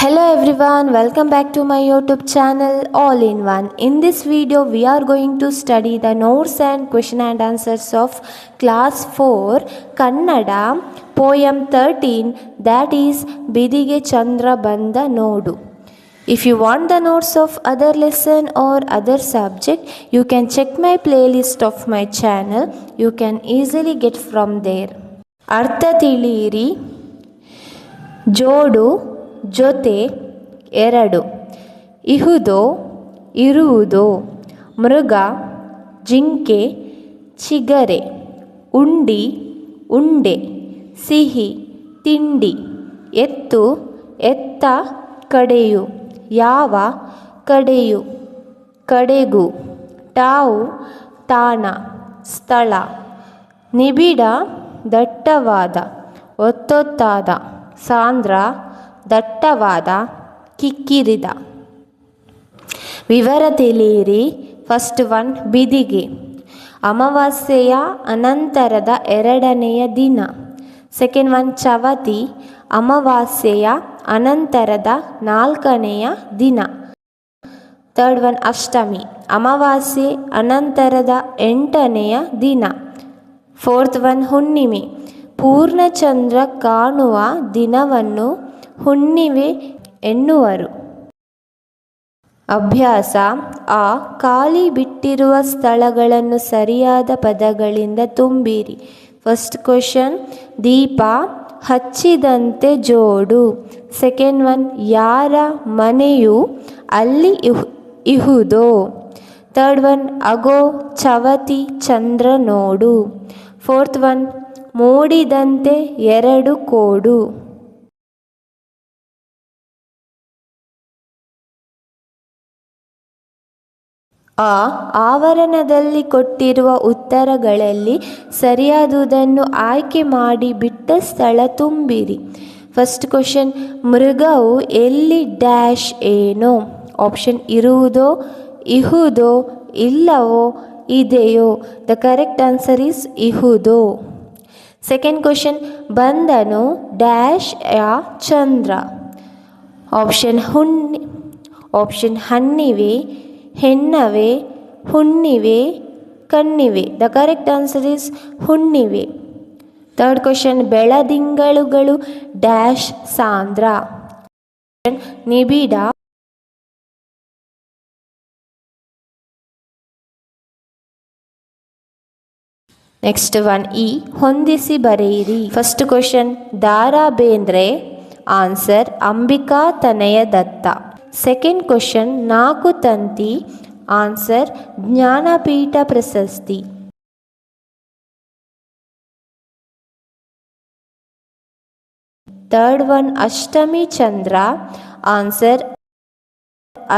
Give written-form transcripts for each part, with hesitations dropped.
Hello everyone, welcome back to my YouTube channel All in One. In this video we are going to study the notes and question and answers of class 4 Kannada poem 13, that is Bidige Chandra Banda Nodu. If you want the notes of other lesson or other subject, you can check my playlist of my channel. You can easily get from there. Artha Tiliri ಜೋಡು ಜೊತೆ ಎರಡು ಇಹುದೋ ಇರುವುದೋ ಮೃಗ ಜಿಂಕೆ ಚಿಗರೆ ಉಂಡಿ ಉಂಡೆ ಸಿಹಿ ತಿಂಡಿ ಎತ್ತು ಎತ್ತ ಕಡೆಯು ಯಾವ ಕಡೆಯು ಕಡೆಗೂ ಟಾವು ತಾಣ ಸ್ಥಳ ನಿಬಿಡ ದಟ್ಟವಾದ ಒತ್ತೊತ್ತಾದ ಸಾಂದ್ರ ದಟ್ಟವಾದ ಕಿಕ್ಕಿರಿದ. ವಿವರ ತಿಳಿಯಿರಿ. ಫಸ್ಟ್ ಒನ್ ಬಿದಿಗೆ, ಅಮಾವಾಸ್ಯೆಯ ಅನಂತರದ ಎರಡನೆಯ ದಿನ. ಸೆಕೆಂಡ್ ಒನ್ ಚವತಿ, ಅಮಾವಾಸ್ಯೆಯ ಅನಂತರದ ನಾಲ್ಕನೆಯ ದಿನ. ಥರ್ಡ್ ಒನ್ ಅಷ್ಟಮಿ, ಅಮಾವಾಸ್ಯೆ ಅನಂತರದ 8ನೆಯ ದಿನ. ಫೋರ್ತ್ ಒನ್ ಹುಣ್ಣಿಮೆ, ಪೂರ್ಣಚಂದ್ರ ಕಾಣುವ ದಿನವನ್ನು ಹುಣ್ಣಿಮೆ ಎನ್ನುವರು. ಅಭ್ಯಾಸ. ಆ ಖಾಲಿ ಬಿಟ್ಟಿರುವ ಸ್ಥಳಗಳನ್ನು ಸರಿಯಾದ ಪದಗಳಿಂದ ತುಂಬಿರಿ. ಫಸ್ಟ್ ಕ್ವೆಶ್ಚನ್, ದೀಪ ಹಚ್ಚಿದಂತೆ ಜೋಡು. ಸೆಕೆಂಡ್ ಒನ್, ಯಾರ ಮನೆಯು ಅಲ್ಲಿ ಇಹುದೋ. ಥರ್ಡ್ ಒನ್, ಅಗೋ ಚವತಿ ಚಂದ್ರ ನೋಡು. ಫೋರ್ತ್ ಒನ್, ಮೂಡಿದಂತೆ ಎರಡು ಕೋಡು. ಆ ಆವರಣದಲ್ಲಿ ಕೊಟ್ಟಿರುವ ಉತ್ತರಗಳಲ್ಲಿ ಸರಿಯಾದುದನ್ನು ಆಯ್ಕೆ ಮಾಡಿ ಬಿಟ್ಟ ಸ್ಥಳ ತುಂಬಿರಿ. ಫಸ್ಟ್ ಕ್ವೆಶ್ಚನ್, ಮೃಗವು ಎಲ್ಲಿ ಡ್ಯಾಶ್ ಏನೋ. ಆಪ್ಷನ್ ಇರುವುದೋ ಇಹುದೋ ಇಲ್ಲವೋ ಇದೆಯೋ. ದ ಕರೆಕ್ಟ್ ಆನ್ಸರ್ ಈಸ್ ಇಹುದೋ. ಸೆಕೆಂಡ್ ಕ್ವೆಶ್ಚನ್, ಬಂದನು ಡ್ಯಾಶ್ ಯ ಚಂದ್ರ. ಆಪ್ಷನ್ ಹಣ್ಣಿವೆ, ಹೆಣ್ಣವೆ, ಹುಣ್ಣಿವೆ, ಕಣ್ಣಿವೆ. ದ ಕರೆಕ್ಟ್ ಆನ್ಸರ್ ಈಸ್ ಹುಣ್ಣಿವೆ. ಥರ್ಡ್ ಕ್ವೆಶ್ಚನ್, ಬೆಳದಿಂಗಳುಗಳು ಡ್ಯಾಶ್ ಸಾಂದ್ರ. ನಿಬಿಡ. ನೆಕ್ಸ್ಟ್ ಒನ್, ಈ ಹೊಂದಿಸಿ ಬರೆಯಿರಿ. First question, Dara Bendre. Answer Ambika Tanaya Datta. Second question, ನಾಲ್ಕು ತಂತಿ. ಆನ್ಸರ್ ಜ್ಞಾನಪೀಠ ಪ್ರಶಸ್ತಿ. ಥರ್ಡ್ ಒನ್, ಅಷ್ಟಮಿ ಚಂದ್ರ. ಆನ್ಸರ್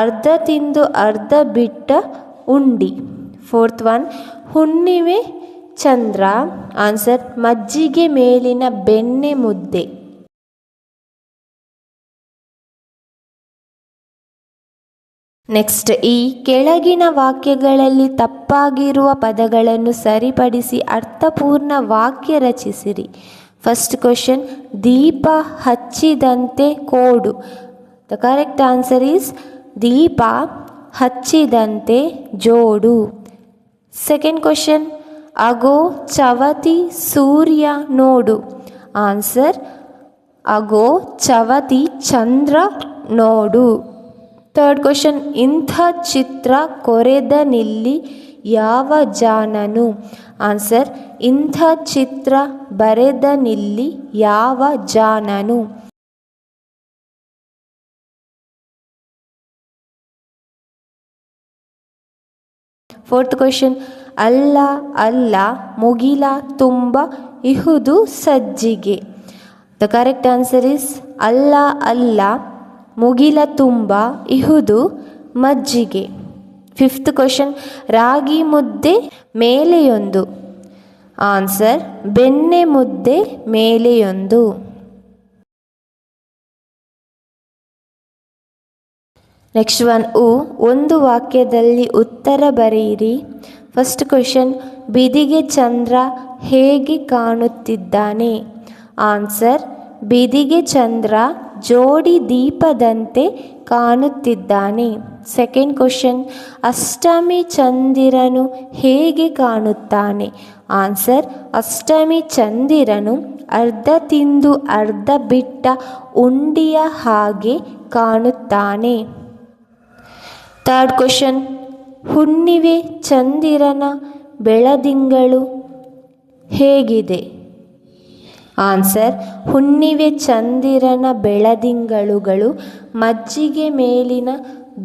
ಅರ್ಧ ತಿಂದು ಅರ್ಧ ಬಿಟ್ಟ ಉಂಡಿ. ಫೋರ್ತ್ ಒನ್, ಹುಣ್ಣಿಮೆ ಚಂದ್ರ. ಆನ್ಸರ್ ಮಜ್ಜಿಗೆ ಮೇಲಿನ ಬೆಣ್ಣೆ ಮುದ್ದೆ. ನೆಕ್ಸ್ಟ್, ಈ ಕೆಳಗಿನ ವಾಕ್ಯಗಳಲ್ಲಿ ತಪ್ಪಾಗಿರುವ ಪದಗಳನ್ನು ಸರಿಪಡಿಸಿ ಅರ್ಥಪೂರ್ಣ ವಾಕ್ಯ ರಚಿಸಿರಿ. ಫಸ್ಟ್ ಕ್ವೆಶ್ಚನ್, ದೀಪ ಹಚ್ಚಿದಂತೆ ಕೋಡು. ದ ಕರೆಕ್ಟ್ ಆನ್ಸರ್ ಈಸ್ ದೀಪ ಹಚ್ಚಿದಂತೆ ಜೋಡು. ಸೆಕೆಂಡ್ ಕ್ವೆಶ್ಚನ್, ಅಗೋ ಚವತಿ ಸೂರ್ಯ ನೋಡು. ಆನ್ಸರ್ ಅಗೋ ಚವತಿ ಚಂದ್ರ ನೋಡು. ಥರ್ಡ್ ಕ್ವೆಶ್ಚನ್, ಇಂಥ ಚಿತ್ರ ಕೊರೆದ ನಿಲ್ಲಿ ಯಾವ ಜಾಣನು. ಆನ್ಸರ್ ಇಂಥ ಚಿತ್ರ ಬರೆದ ನಿಲ್ಲಿ ಯಾವ ಜಾಣನು. ಫೋರ್ತ್ ಕ್ವೆಶ್ಚನ್, ಅಲ್ಲ ಅಲ್ಲ ಮುಗಿಲ ತುಂಬ ಇಹುದು ಸಜ್ಜಿಗೆ. ದ ಕರೆಕ್ಟ್ ಆನ್ಸರ್ ಇಸ್ ಅಲ್ಲ ಅಲ್ಲ ಮುಗಿಲ ತುಂಬ ಇಹುದು ಮಜ್ಜಿಗೆ. ಫಿಫ್ತ್ ಕ್ವೆಶ್ಚನ್, ರಾಗಿ ಮುದ್ದೆ ಮೇಲೆಯೊಂದು. ಆನ್ಸರ್ ಬೆಣ್ಣೆ ಮುದ್ದೆ ಮೇಲೆಯೊಂದು. ನೆಕ್ಸ್ಟ್ ಒನ್, ಒಂದು ವಾಕ್ಯದಲ್ಲಿ ಉತ್ತರ ಬರೆಯಿರಿ. ಫಸ್ಟ್ ಕ್ವೆಶ್ಚನ್, ಬಿದಿಗೆ ಚಂದ್ರ ಹೇಗೆ ಕಾಣುತ್ತಿದ್ದಾನೆ. ಆನ್ಸರ್ ಬಿದಿಗೆ ಚಂದ್ರ ಜೋಡಿ ದೀಪದಂತೆ ಕಾಣುತ್ತಿದ್ದಾನೆ. ಸೆಕೆಂಡ್ ಕ್ವಶನ್, ಅಷ್ಟಮಿ ಚಂದಿರನು ಹೇಗೆ ಕಾಣುತ್ತಾನೆ? ಆನ್ಸರ್, ಅಷ್ಟಮಿ ಚಂದಿರನು ಅರ್ಧ ತಿಂದು ಅರ್ಧ ಬಿಟ್ಟ ಉಂಡಿಯ ಹಾಗೆ ಕಾಣುತ್ತಾನೆ. ಥರ್ಡ್ ಕ್ವಶನ್, ಹುಣ್ಣಿಮೆ ಚಂದಿರನ ಬೆಳದಿಂಗಳು ಹೇಗಿದೆ? ಆನ್ಸರ್, ಹುಣ್ಣಿಮೆ ಚಂದಿರನ ಬೆಳದಿಂಗಳುಗಳು ಮಜ್ಜಿಗೆ ಮೇಲಿನ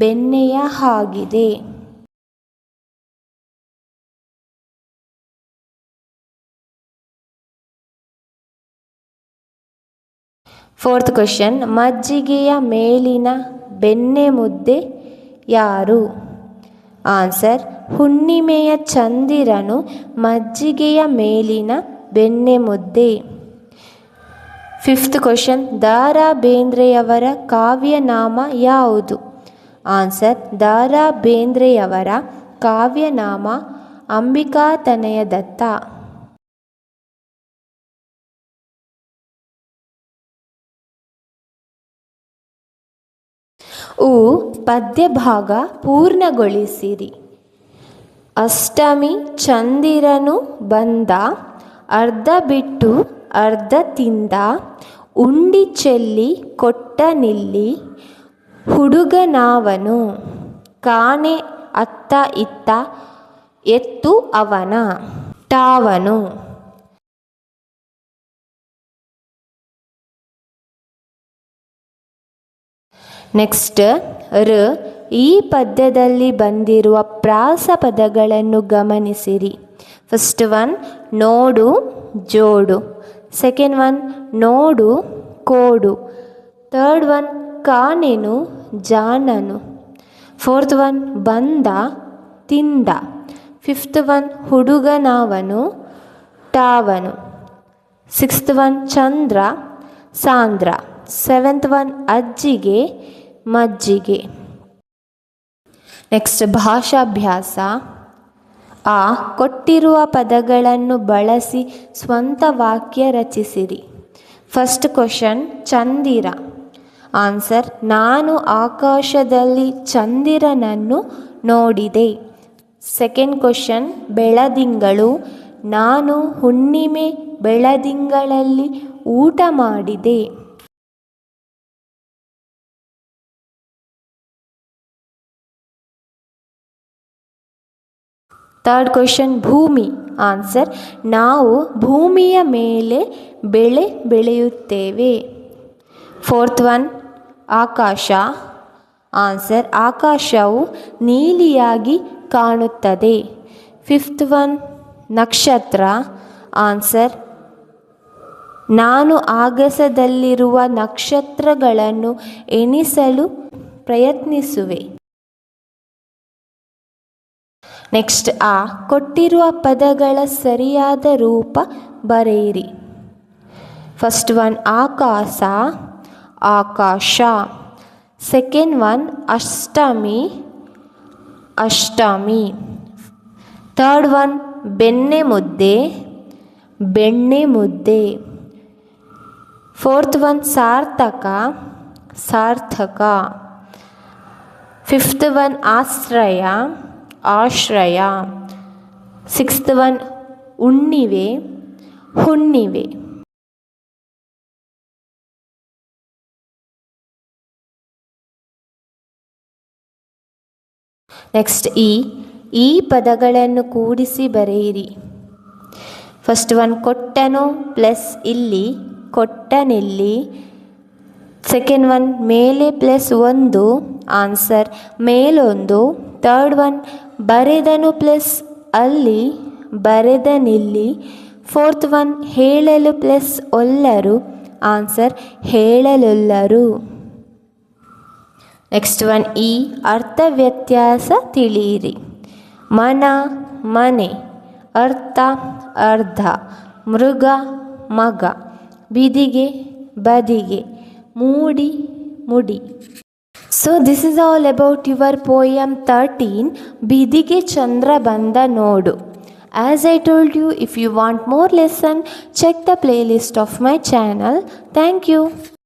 ಬೆಣ್ಣೆಯ ಹಾಗಿದೆ. ಫೋರ್ತ್ ಕ್ವಶನ್, ಮಜ್ಜಿಗೆಯ ಮೇಲಿನ ಬೆಣ್ಣೆ ಮುದ್ದೆ ಯಾರು? ಆನ್ಸರ್, ಹುಣ್ಣಿಮೆಯ ಚಂದಿರನು ಮಜ್ಜಿಗೆಯ ಮೇಲಿನ ಬೆಣ್ಣೆ ಮುದ್ದೆ. ಫಿಫ್ತ್ ಕ್ವಶನ್, ದ ರಾ ಬೇಂದ್ರೆಯವರ ಕಾವ್ಯನಾಮ ಯಾವುದು? ಆನ್ಸರ್, ದ ರಾ ಬೇಂದ್ರೆಯವರ ಕಾವ್ಯನಾಮ ಅಂಬಿಕಾತನಯ ದತ್ತ. ಪದ್ಯಭಾಗ ಪೂರ್ಣಗೊಳಿಸಿರಿ. ಅಷ್ಟಮಿ ಚಂದಿರನು ಬಂದ, ಅರ್ಧ ಬಿಟ್ಟು ಅರ್ಧ ತಿಂದ, ಉಂಡಿ ಚೆಲ್ಲಿ ಕೊಟ್ಟನಿಲ್ಲಿ, ಹುಡುಗನಾವನು ಕಾಣೆ ಅತ್ತ ಇತ್ತ, ಎತ್ತು ಅವನ ಟಾವನು. ನೆಕ್ಸ್ಟ್ ಈ ಪದ್ಯದಲ್ಲಿ ಬಂದಿರುವ ಪ್ರಾಸ ಪದಗಳನ್ನು ಗಮನಿಸಿರಿ. ಫಸ್ಟ್ ಒನ್, ನೋಡು ಜೋಡು. ಸೆಕೆಂಡ್ ಒನ್, ನೋಡು ಕೋಡು. ಥರ್ಡ್ ಒನ್, ಕಾಣೆನು ಜಾಣನು. ಫೋರ್ತ್ ಒನ್, ಬಂದ ತಿಂದ. ಫಿಫ್ತ್ ಒನ್, ಹುಡುಗನಾವನು ಟಾವನು. ಸಿಕ್ಸ್ತ್ ಒನ್, ಚಂದ್ರ ಸಾಂದ್ರ. ಸೆವೆಂತ್ ಒನ್, ಅಜ್ಜಿಗೆ ಮಜ್ಜಿಗೆ. ನೆಕ್ಸ್ಟ್ ಭಾಷಾಭ್ಯಾಸ. ಕೊಟ್ಟಿರುವ ಪದಗಳನ್ನು ಬಳಸಿ ಸ್ವಂತ ವಾಕ್ಯ ರಚಿಸಿರಿ. ಫಸ್ಟ್ ಕ್ವಶನ್, ಚಂದಿರ. ಆನ್ಸರ್, ನಾನು ಆಕಾಶದಲ್ಲಿ ಚಂದಿರನನ್ನು ನೋಡಿದೆ. ಸೆಕೆಂಡ್ ಕ್ವಶನ್, ಬೆಳದಿಂಗಳು. ನಾನು ಹುಣ್ಣಿಮೆ ಬೆಳದಿಂಗಳಲ್ಲಿ ಊಟ ಮಾಡಿದೆ. ಥರ್ಡ್ ಕ್ವಶನ್, ಭೂಮಿ. ಆನ್ಸರ್, ನಾವು ಭೂಮಿಯ ಮೇಲೆ ಬೆಳೆ ಬೆಳೆಯುತ್ತೇವೆ. ಫೋರ್ತ್ ಒನ್, ಆಕಾಶ. ಆನ್ಸರ್, ಆಕಾಶವು ನೀಲಿಯಾಗಿ ಕಾಣುತ್ತದೆ. ಫಿಫ್ತ್ ಒನ್, ನಕ್ಷತ್ರ. ಆನ್ಸರ್, ನಾನು ಆಗಸದಲ್ಲಿರುವ ನಕ್ಷತ್ರಗಳನ್ನು ಎಣಿಸಲು ಪ್ರಯತ್ನಿಸುವೆ. ನೆಕ್ಸ್ಟ್ ಕೊಟ್ಟಿರುವ ಪದಗಳ ಸರಿಯಾದ ರೂಪ ಬರೆಯಿರಿ. ಫಸ್ಟ್ ಒನ್, ಆಕಾಶ ಆಕಾಶ. ಸೆಕೆಂಡ್ ಒನ್, ಅಷ್ಟಮಿ ಅಷ್ಟಮಿ. ಥರ್ಡ್ ಒನ್, ಬೆಣ್ಣೆ ಮುದ್ದೆ ಬೆಣ್ಣೆ ಮುದ್ದೆ. ಫೋರ್ತ್ ಒನ್, ಸಾರ್ಥಕ ಸಾರ್ಥಕ. ಫಿಫ್ತ್ ಒನ್, ಆಶ್ರಯ ಆಶ್ರಯ. ಸಿಕ್ಸ್ತ್ ಒನ್, ಹುಣ್ಣಿಮೆ ಹುಣ್ಣಿಮೆ. ನೆಕ್ಸ್ಟ್ ಈ ಪದಗಳನ್ನು ಕೂಡಿಸಿ ಬರೆಯಿರಿ. ಫಸ್ಟ್ ಒನ್, ಕೊಟ್ಟನು ಪ್ಲಸ್ ಇಲ್ಲಿ ಕೊಟ್ಟನಿಲ್ಲಿ. ಸೆಕೆಂಡ್ ಒನ್, ಮೇಲೆ ಪ್ಲಸ್ ಒಂದು. ಆನ್ಸರ್, ಮೇಲೊಂದು. ಥರ್ಡ್ ಒನ್, ಬರೆದನು ಪ್ಲಸ್ ಅಲ್ಲಿ ಬರೆದನಿಲ್ಲಿ. ಫೋರ್ತ್ ಒನ್, ಹೇಳಲು ಪ್ಲಸ್ ಒಲ್ಲರು. ಆನ್ಸರ್, ಹೇಳಲೊಲ್ಲರು. ನೆಕ್ಸ್ಟ್ ಒನ್, ಅರ್ಥ ವ್ಯತ್ಯಾಸ ತಿಳಿಯಿರಿ. ಮನ ಮನೆ, ಅರ್ಥ ಅರ್ಧ, ಮೃಗ ಮಗ, ಬಿದಿಗೆ ಬದಿಗೆ, ಮೂಡಿ ಮುಡಿ. So this is all about your poem 13, ಬಿದಿಗೆ ಚಂದ್ರ ಬಂದ ನೋಡು. As I told you, if you want more lesson, check the playlist of my channel. Thank you.